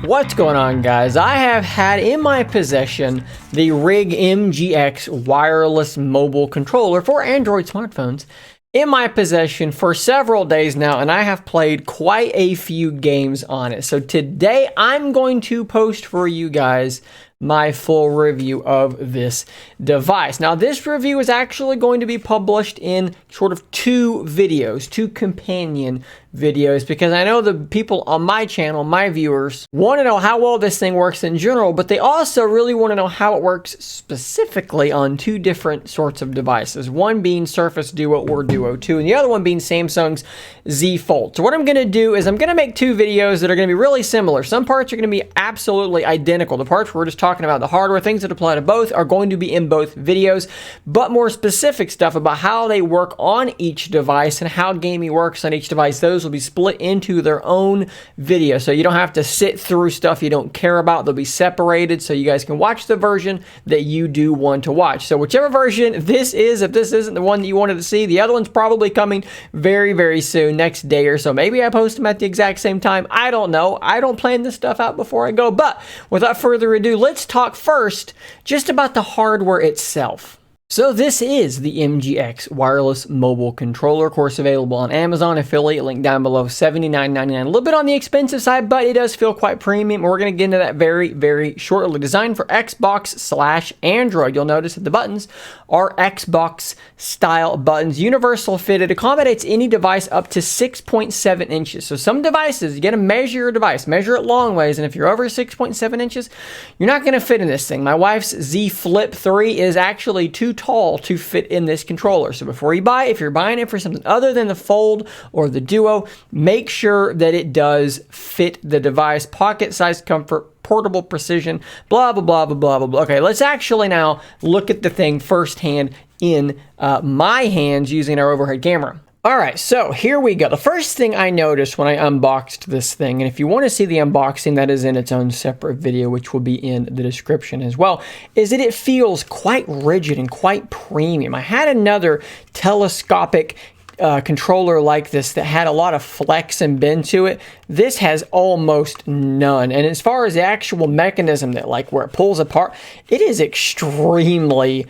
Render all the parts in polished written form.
What's going on, guys? I have had in my possession the Rig MGX wireless mobile controller for Android smartphones in my possession for several days now, and I have played quite a few games on it. So today I'm going to post for you guys my full review of this device. Now, this review is actually going to be published in sort of two videos, two companion videos, because I know the people on my channel, my viewers, want to know how well this thing works in general, but they also really want to know how it works specifically on two different sorts of devices. One being Surface Duo or Duo 2, and the other one being Samsung's Z Fold. So what I'm going to do is I'm going to make two videos that are going to be really similar. Some parts are going to be absolutely identical. The parts where we're just talking about the hardware, things that apply to both, are going to be in both videos, but more specific stuff about how they work on each device and how gaming works on each device, those will be split into their own video. So you don't have to sit through stuff you don't care about. They'll be separated so you guys can watch the version that you do want to watch. So whichever version this is, if this isn't the one that you wanted to see, the other one's probably coming very, very soon, next day or so. Maybe I post them at the exact same time. I don't know. I don't plan this stuff out before I go. But without further ado, let's talk first just about the hardware itself. So this is the MGX wireless mobile controller, of course available on Amazon, affiliate link down below, $79.99. A little bit on the expensive side, but it does feel quite premium. We're going to get into that very, very shortly. Designed for Xbox/Android. You'll notice that the buttons are Xbox style buttons, universal fitted, accommodates any device up to 6.7 inches. So some devices, you got to measure your device, measure it long ways, and if you're over 6.7 inches, you're not going to fit in this thing. My wife's Z Flip 3 is actually too tall to fit in this controller. So before you buy it, if you're buying it for something other than the Fold or the Duo, make sure that it does fit the device. Pocket size comfort, portable precision, blah, blah, blah, blah, blah, blah, blah. Okay, let's actually now look at the thing firsthand in my hands using our overhead camera. All right, so here we go. The first thing I noticed when I unboxed this thing, and if you want to see the unboxing, that is in its own separate video, which will be in the description as well, is that it feels quite rigid and quite premium. I had another telescopic controller like this that had a lot of flex and bend to it. This has almost none. And as far as the actual mechanism that, like, where it pulls apart, it is extremely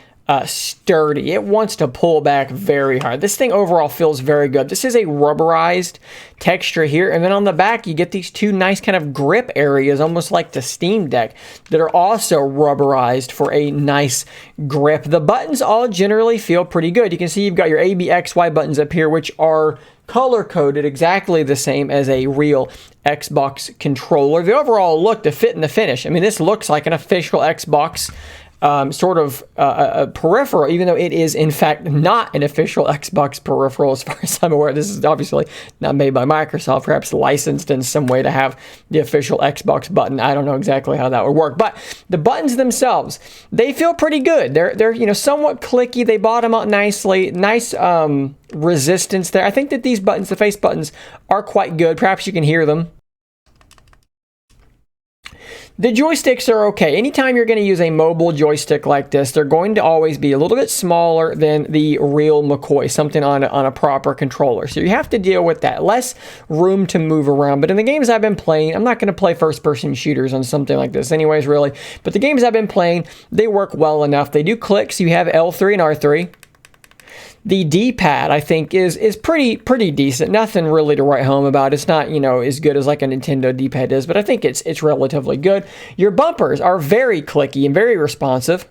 sturdy. It wants to pull back very hard. This thing overall feels very good. This is a rubberized texture here, and then on the back you get these two nice kind of grip areas, almost like the Steam Deck, that are also rubberized for a nice grip. The buttons all generally feel pretty good. You can see you've got your A, B, X, Y buttons up here, which are color-coded exactly the same as a real Xbox controller. The overall look, the fit and the finish, I mean, this looks like an official Xbox sort of a peripheral, even though it is in fact not an official Xbox peripheral as far as I'm aware. This is obviously not made by Microsoft, perhaps licensed in some way to have the official Xbox button. I don't know exactly how that would work, but the buttons themselves, they feel pretty good. They're you know, somewhat clicky. They bottom out nicely. Nice resistance there. I think that these buttons, the face buttons, are quite good. Perhaps you can hear them. The joysticks are okay. Anytime you're going to use a mobile joystick like this, they're going to always be a little bit smaller than the real McCoy, something on a proper controller. So you have to deal with that. Less room to move around. But in the games I've been playing, I'm not going to play first-person shooters on something like this anyways, really. But the games I've been playing, they work well enough. They do click, so you have L3 and R3. The D-pad, I think, is pretty decent. Nothing really to write home about. It's not, you know, as good as like a Nintendo D-pad is, but I think it's relatively good. Your bumpers are very clicky and very responsive.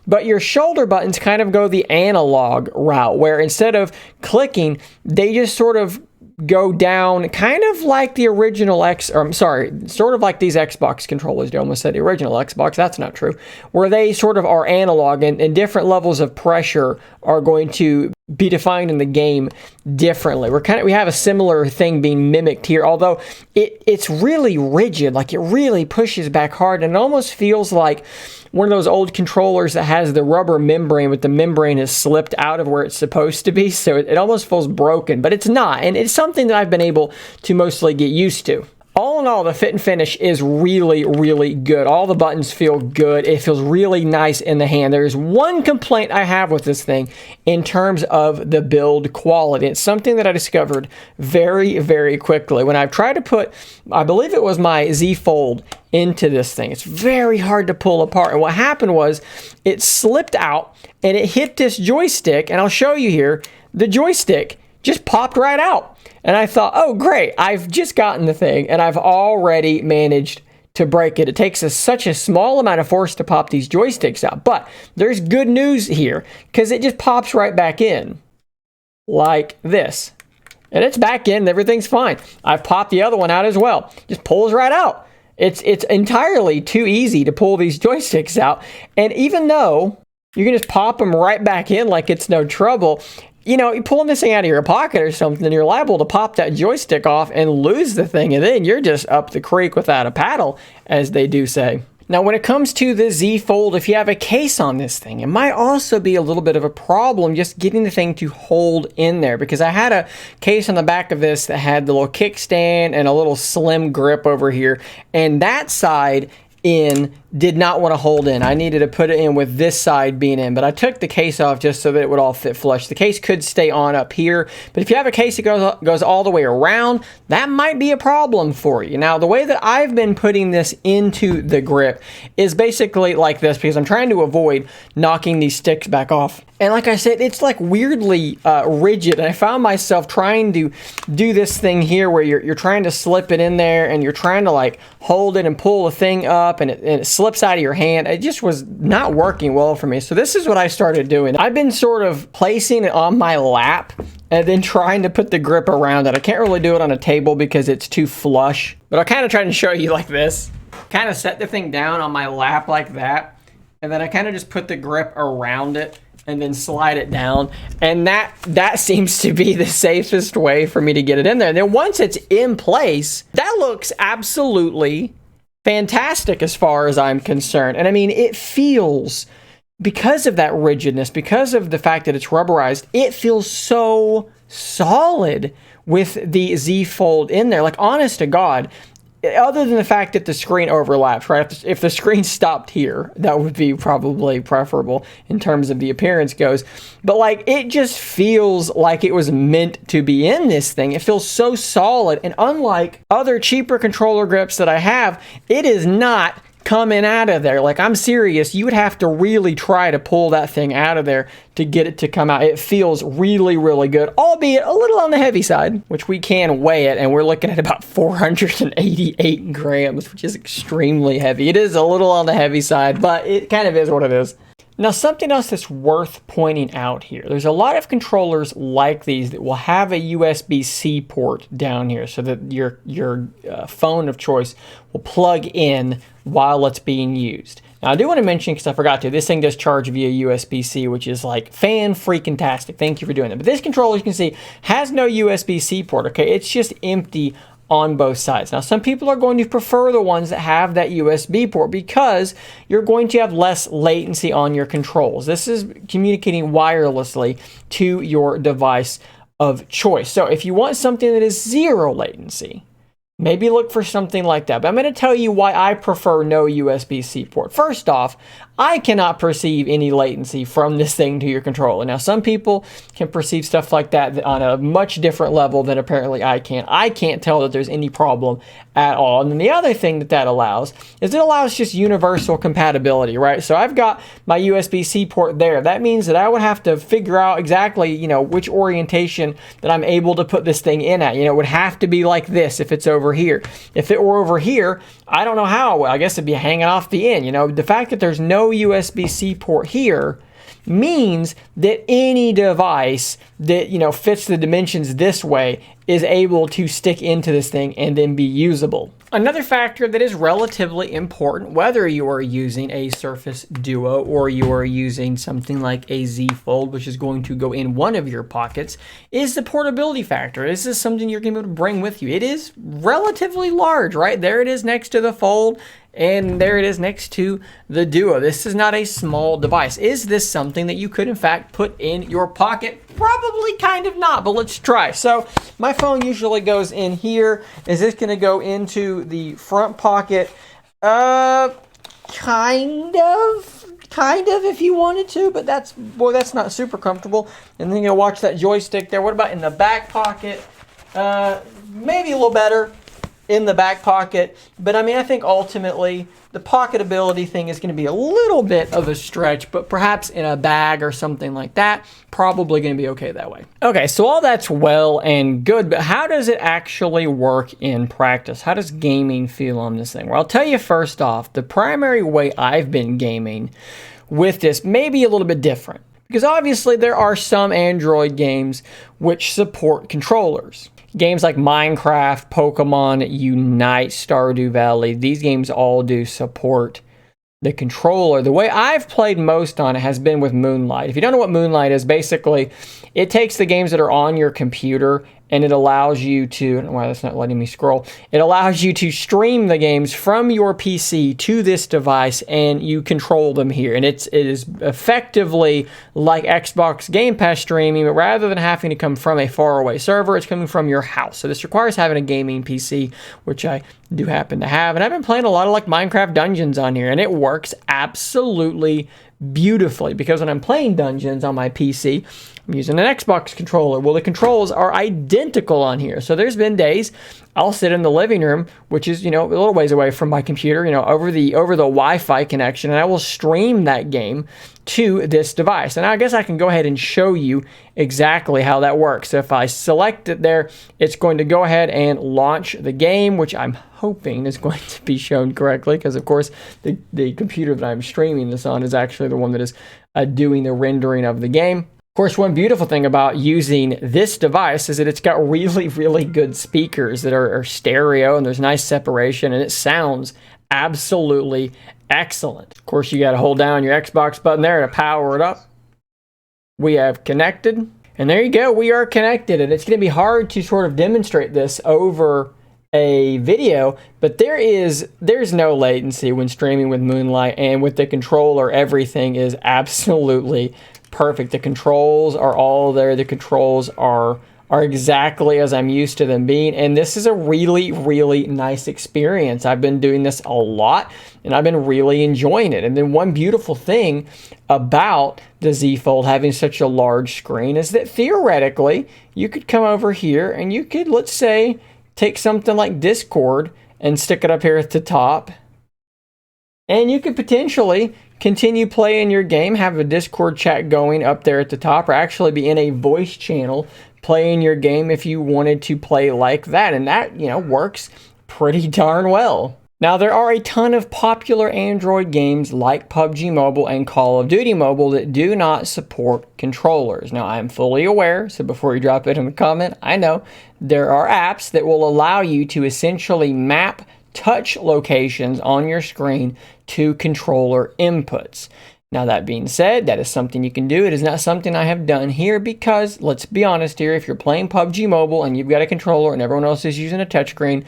But your shoulder buttons kind of go the analog route, where instead of clicking, they just sort of go down, kind of like the original sort of like these Xbox controllers do. I almost said the original Xbox, that's not true. Where they sort of are analog, and different levels of pressure are going to be defined in the game differently. We have a similar thing being mimicked here, although it's really rigid, like it really pushes back hard, and it almost feels like one of those old controllers that has the rubber membrane, but the membrane has slipped out of where it's supposed to be, so it almost feels broken, but it's not, and it's something that I've been able to mostly get used to. All in all, the fit and finish is really, really good. All the buttons feel good. It feels really nice in the hand. There's one complaint I have with this thing in terms of the build quality. It's something that I discovered very, very quickly. When I've tried to put, I believe it was my Z Fold into this thing, it's very hard to pull apart. And what happened was it slipped out and it hit this joystick. And I'll show you here, the joystick just popped right out. And I thought, oh, great, I've just gotten the thing, and I've already managed to break it. It takes such a small amount of force to pop these joysticks out. But there's good news here, because it just pops right back in, like this. And it's back in, and everything's fine. I've popped the other one out as well. Just pulls right out. It's entirely too easy to pull these joysticks out. And even though you can just pop them right back in like it's no trouble, you know, you're pulling this thing out of your pocket or something, you're liable to pop that joystick off and lose the thing, and then you're just up the creek without a paddle, as they do say. Now, when it comes to the Z Fold, if you have a case on this thing, it might also be a little bit of a problem just getting the thing to hold in there, because I had a case on the back of this that had the little kickstand and a little slim grip over here, and that side in did not want to hold in. I needed to put it in with this side being in, but I took the case off just so that it would all fit flush. The case could stay on up here, but if you have a case that goes all the way around, that might be a problem for you. Now, the way that I've been putting this into the grip is basically like this, because I'm trying to avoid knocking these sticks back off. And like I said, it's like weirdly rigid, and I found myself trying to do this thing here where you're trying to slip it in there, and you're trying to like hold it and pull the thing up, and it slips out of your hand. It just was not working well for me. So this is what I started doing. I've been sort of placing it on my lap and then trying to put the grip around it. I can't really do it on a table because it's too flush, but I'll kind of try to show you like this. Kind of set the thing down on my lap like that, and then I kind of just put the grip around it and then slide it down, and that seems to be the safest way for me to get it in there. And then once it's in place, that looks absolutely fantastic as far as I'm concerned. And I mean, it feels, because of that rigidness, because of the fact that it's rubberized, it feels so solid with the Z Fold in there. Like, honest to God, other than the fact that the screen overlaps, right? If the screen stopped here, that would be probably preferable in terms of the appearance goes. But like, it just feels like it was meant to be in this thing. It feels so solid. And unlike other cheaper controller grips that I have, it is not coming out of there. Like, I'm serious, you would have to really try to pull that thing out of there to get it to come out. It feels really, really good, albeit a little on the heavy side, which we can weigh it, and we're looking at about 488 grams, which is extremely heavy. It is a little on the heavy side, but it kind of is what it is. Now, something else that's worth pointing out here, there's a lot of controllers like these that will have a USB-C port down here so that your phone of choice will plug in while it's being used. Now, I do want to mention, because I forgot to, this thing does charge via USB-C, which is like fan-freaking-tastic. Thank you for doing that. But this controller, you can see, has no USB-C port, okay? It's just empty on both sides. Now, some people are going to prefer the ones that have that USB port because you're going to have less latency on your controls. This is communicating wirelessly to your device of choice. So if you want something that is zero latency, maybe look for something like that. But I'm going to tell you why I prefer no USB-C port. First off, I cannot perceive any latency from this thing to your controller. Now, some people can perceive stuff like that on a much different level than apparently I can. I can't tell that there's any problem at all. And then the other thing that allows is it allows just universal compatibility, right? So I've got my USB-C port there. That means that I would have to figure out exactly, you know, which orientation that I'm able to put this thing in at. You know, it would have to be like this if it's over here. If it were over here, I don't know how. I guess it'd be hanging off the end. You know, the fact that there's no USB-C port here means that any device that, you know, fits the dimensions this way is able to stick into this thing and then be usable. Another factor that is relatively important, whether you are using a Surface Duo or you are using something like a Z Fold, which is going to go in one of your pockets, is the portability factor. Is this something you're going to be able to bring with you? It is relatively large, right? There it is next to the Fold, and there it is next to the Duo. This is not a small device. Is this something that you could, in fact, put in your pocket? Probably kind of not, but let's try. So my phone usually goes in here. Is this going to go into the front pocket? Kind of if you wanted to, but that's not super comfortable. And then you'll watch that joystick there. What about in the back pocket? Maybe a little better in the back pocket, but I mean, I think ultimately the Pocketability thing is going to be a little bit of a stretch, but perhaps in a bag or something like that, probably going to be okay that way. Okay, so all that's well and good, but how does it actually work in practice? How does gaming feel on this thing? Well, I'll tell you first off, the primary way I've been gaming with this may be a little bit different, because obviously there are some Android games which support controllers. Games like Minecraft, Pokemon Unite, Stardew Valley, these games all do support the controller. The way I've played most on it has been with Moonlight. If you don't know what Moonlight is, basically it takes the games that are on your computer and it allows you to, wow, that's not letting me scroll. It allows you to stream the games from your PC to this device and you control them here. And it is effectively like Xbox Game Pass streaming, but rather than having to come from a faraway server, it's coming from your house. So this requires having a gaming PC, which I do happen to have. And I've been playing a lot of like Minecraft Dungeons on here, and it works absolutely beautifully, because when I'm playing Dungeons on my PC, I'm using an Xbox controller. Well, the controls are identical on here. So there's been days I'll sit in the living room, which is, a little ways away from my computer, over the Wi-Fi connection, and I will stream that game to this device. And I guess I can go ahead and show you exactly how that works. So if I select it there, it's going to go ahead and launch the game, which I'm hoping is going to be shown correctly, because of course the computer that I'm streaming this on is actually the one that is doing the rendering of the game. Of course, one beautiful thing about using this device is that it's got really, really good speakers that are stereo, and there's nice separation, and it sounds absolutely excellent. Of course, you got to hold down your Xbox button there to power it up. We have connected, and there you go. We are connected, and it's going to be hard to sort of demonstrate this over a video, but there's no latency when streaming with Moonlight, and with the controller, everything is absolutely perfect. The controls are all there. The controls are exactly as I'm used to them being, and this is a really, really nice experience. I've been doing this a lot, and I've been really enjoying it. And then one beautiful thing about the Z Fold having such a large screen is that theoretically, you could come over here and you could, let's say, take something like Discord and stick it up here at the top, and you could potentially continue playing your game, have a Discord chat going up there at the top, or actually be in a voice channel playing your game if you wanted to play like that. And that, works pretty darn well. Now, there are a ton of popular Android games like PUBG Mobile and Call of Duty Mobile that do not support controllers. Now, I am fully aware, so before you drop it in the comment, I know there are apps that will allow you to essentially map touch locations on your screen to controller inputs. Now, that being said, that is something you can do. It is not something I have done here because, let's be honest here, if you're playing PUBG Mobile and you've got a controller and everyone else is using a touchscreen,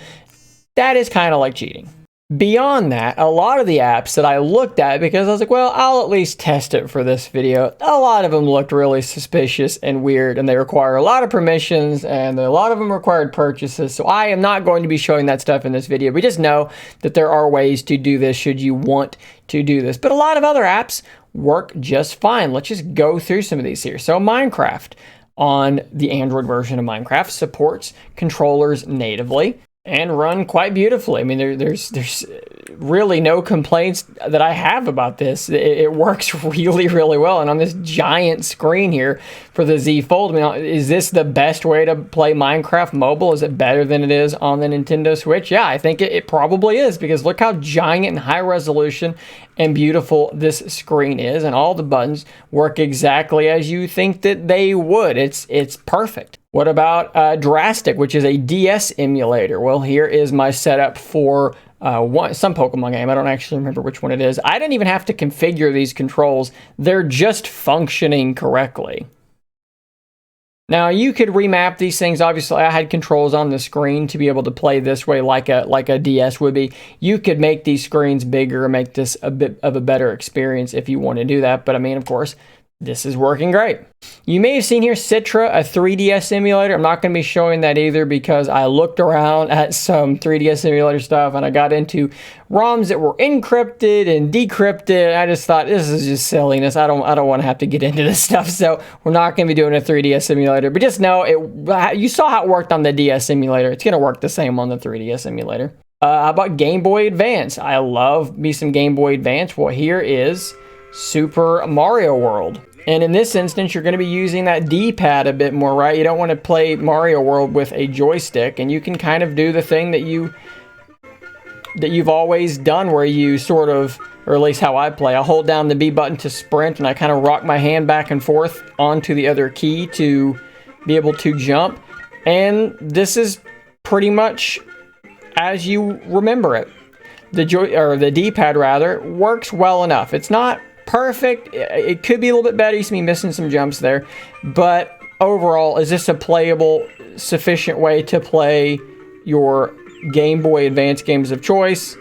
that is kind of like cheating. Beyond that, a lot of the apps that I looked at, because I was like, well, I'll at least test it for this video, a lot of them looked really suspicious and weird, and they require a lot of permissions, and a lot of them required purchases, so I am not going to be showing that stuff in this video. We just know that there are ways to do this should you want to do this. But a lot of other apps work just fine. Let's just go through some of these here. So Minecraft, on the Android version of Minecraft, supports controllers natively and run quite beautifully. I mean, there's really no complaints that I have about this. It works really, really well. And on this giant screen here for the Z Fold, I mean, is this the best way to play Minecraft mobile? Is it better than it is on the Nintendo Switch? Yeah, I think it probably is, because look how giant and high resolution and beautiful this screen is, and all the buttons work exactly as you think that they would. It's perfect. What about Drastic, which is a DS emulator? Well, here is my setup for some Pokemon game. I don't actually remember which one it is. I didn't even have to configure these controls. They're just functioning correctly. Now, you could remap these things. Obviously, I had controls on the screen to be able to play this way like a DS would be. You could make these screens bigger and make this a bit of a better experience if you want to do that. But I mean, of course, this is working great. You may have seen here Citra, a 3DS emulator. I'm not going to be showing that either because I looked around at some 3DS emulator stuff and I got into ROMs that were encrypted and decrypted. I just thought this is just silliness. I don't want to have to get into this stuff, so we're not going to be doing a 3DS emulator. But just know you saw how it worked on the DS emulator. It's going to work the same on the 3DS emulator. How about Game Boy Advance? I love me some Game Boy Advance. Well, here is Super Mario World. And in this instance, you're going to be using that D-pad a bit more, right? You don't want to play Mario World with a joystick, and you can kind of do the thing that you've always done, where you sort of, or at least how I play, I hold down the B button to sprint, and I kind of rock my hand back and forth onto the other key to be able to jump. And this is pretty much as you remember it. The D-pad rather works well enough. It's not perfect. It could be a little bit better. You see me missing some jumps there. But overall, is this a playable, sufficient way to play your Game Boy Advance games of choice?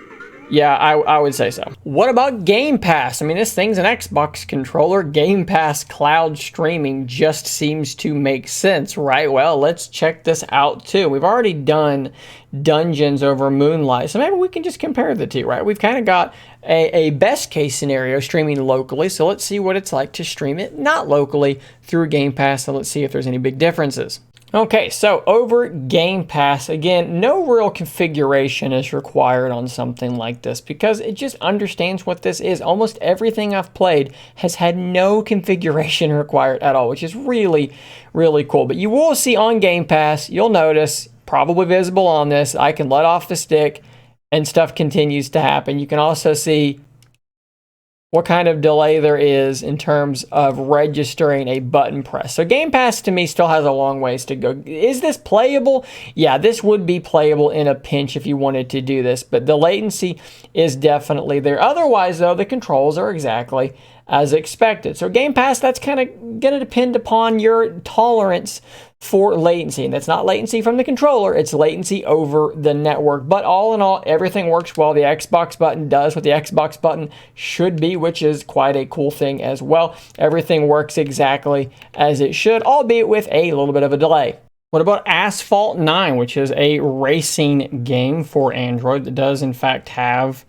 Yeah, I would say so. What about Game Pass? I mean, this thing's an Xbox controller. Game Pass cloud streaming just seems to make sense, right? Well, let's check this out too. We've already done dungeons over Moonlight, so maybe we can just compare the two, right? We've kind of got a best case scenario streaming locally, so let's see what it's like to stream it not locally through Game Pass, so let's see if there's any big differences. Okay, so over Game Pass, again, no real configuration is required on something like this because it just understands what this is. Almost everything I've played has had no configuration required at all, which is really, really cool. But you will see on Game Pass, you'll notice, probably visible on this, I can let off the stick and stuff continues to happen. You can also see what kind of delay there is in terms of registering a button press. So Game Pass to me still has a long ways to go. Is this playable? Yeah, this would be playable in a pinch if you wanted to do this, but the latency is definitely there. Otherwise, though, the controls are exactly as expected. So Game Pass, that's kind of going to depend upon your tolerance for latency. And that's not latency from the controller, it's latency over the network. But all in all, everything works well. The Xbox button does what the Xbox button should be, which is quite a cool thing as well. Everything works exactly as it should, albeit with a little bit of a delay. What about Asphalt 9, which is a racing game for Android that does in fact have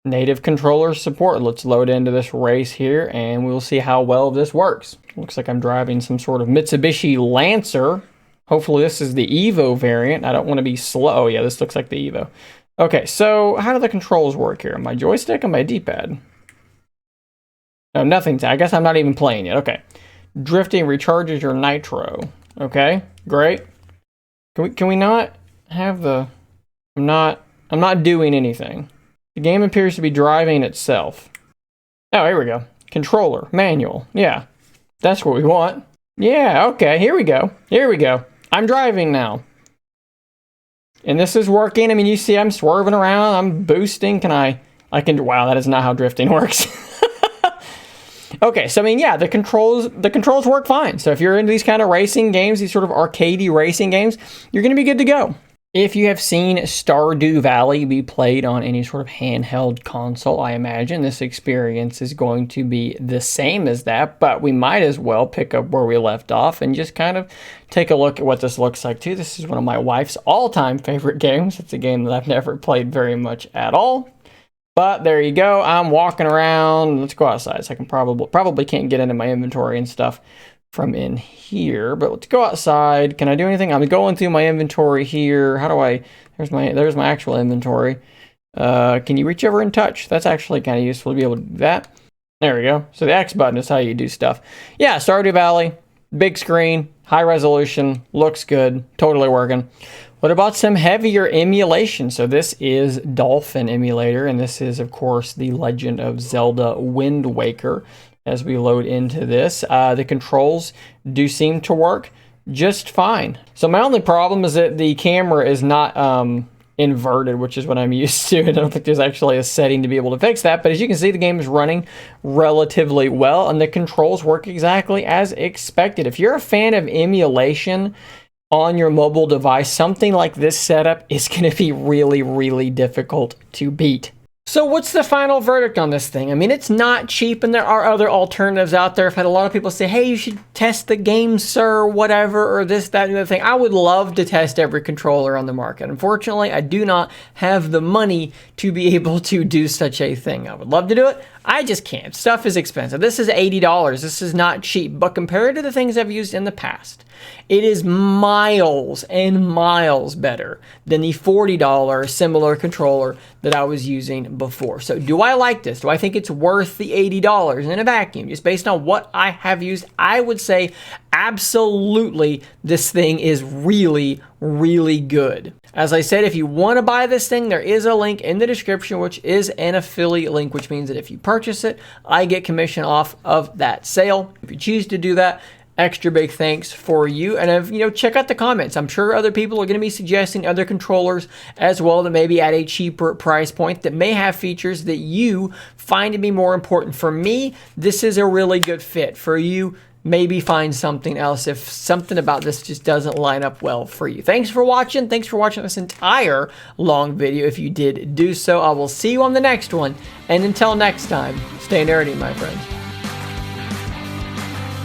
native controller support? Let's load into this race here and we'll see how well this works. Looks like I'm driving some sort of Mitsubishi Lancer. Hopefully this is the Evo variant. I don't want to be slow. Yeah, this looks like the Evo. Okay, so how do the controls work here? My joystick and my D-pad? No, nothing. I guess I'm not even playing yet. Okay. Drifting recharges your nitro. Okay, great. Can we not have the... I'm not doing anything. The game appears to be driving itself. Oh, here we go. Controller, manual. Yeah, that's what we want. Yeah, okay, here we go. Here we go. I'm driving now. And this is working. I mean, you see I'm swerving around. I'm boosting. Wow, that is not how drifting works. Okay, so I mean, yeah, the controls work fine. So if you're into these kind of racing games, these sort of arcadey racing games, you're going to be good to go. If you have seen Stardew Valley be played on any sort of handheld console, I imagine this experience is going to be the same as that, but we might as well pick up where we left off and just kind of take a look at what this looks like too. This is one of my wife's all-time favorite games. It's a game that I've never played very much at all, but there you go. I'm walking around. Let's go outside so I can probably can't get into my inventory and stuff from in here, but let's go outside. Can I do anything? I'm going through my inventory here. How do I, there's my actual inventory. Can you reach over and touch? That's actually kind of useful to be able to do that. There we go. So the X button is how you do stuff. Yeah, Stardew Valley, big screen, high resolution, looks good, totally working. What about some heavier emulation? So this is Dolphin Emulator, and this is, of course, The Legend of Zelda Wind Waker. As we load into this, the controls do seem to work just fine. So my only problem is that the camera is not inverted, which is what I'm used to. I don't think there's actually a setting to be able to fix that, but as you can see, the game is running relatively well, and the controls work exactly as expected. If you're a fan of emulation on your mobile device, something like this setup is going to be really, really difficult to beat. So what's the final verdict on this thing? I mean, it's not cheap, and there are other alternatives out there. I've had a lot of people say, hey, you should test the game, sir, whatever, or this, that, and the other thing. I would love to test every controller on the market. Unfortunately, I do not have the money to be able to do such a thing. I would love to do it. I just can't. Stuff is expensive. This is $80. This is not cheap, but compared to the things I've used in the past, it is miles and miles better than the $40 similar controller that I was using before. So do I like this? Do I think it's worth the $80 in a vacuum? Just based on what I have used, I would say absolutely this thing is really, really good. As I said, if you want to buy this thing, there is a link in the description, which is an affiliate link, which means that if you purchase it, I get commission off of that sale. If you choose to do that, extra big thanks for you. And if, check out the comments. I'm sure other people are going to be suggesting other controllers as well that maybe at a cheaper price point that may have features that you find to be more important. For me, this is a really good fit. For you, maybe find something else if something about this just doesn't line up well for you. Thanks for watching. Thanks for watching this entire long video. If you did do so, I will see you on the next one. And until next time, stay nerdy, my friends.